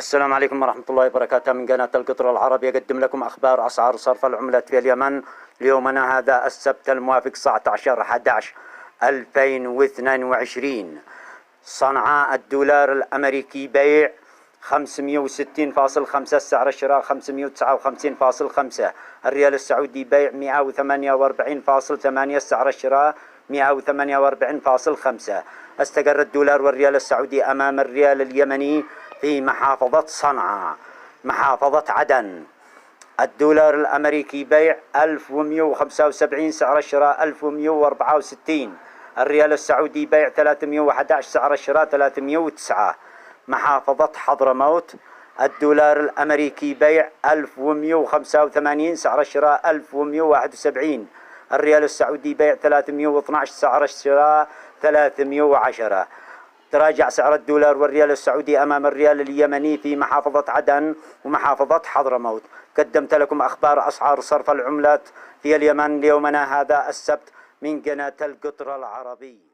السلام عليكم ورحمة الله وبركاته. من قناة القطر العربي يقدم لكم أخبار أسعار صرف العملة في اليمن ليومنا هذا السبت الموافق 19/11/2022. صنعاء الدولار الأمريكي بيع 560.5، السعر الشراء 559.5. الريال السعودي بيع 148.8، السعر الشراء 148.5. استقر الدولار والريال السعودي أمام الريال اليمني في محافظة صنعاء. محافظة عدن الدولار الأمريكي بيع 1175، سعر الشراء 1164. الريال السعودي بيع 311، سعر الشراء 309. محافظة حضرموت الدولار الأمريكي بيع 1185، سعر الشراء 1171. الريال السعودي بيع 312، سعر الشراء 310. تراجع سعر الدولار والريال السعودي أمام الريال اليمني في محافظة عدن ومحافظة حضرموت. قدمت لكم أخبار أسعار صرف العملات في اليمن ليومنا هذا السبت من قناة القطر العربي.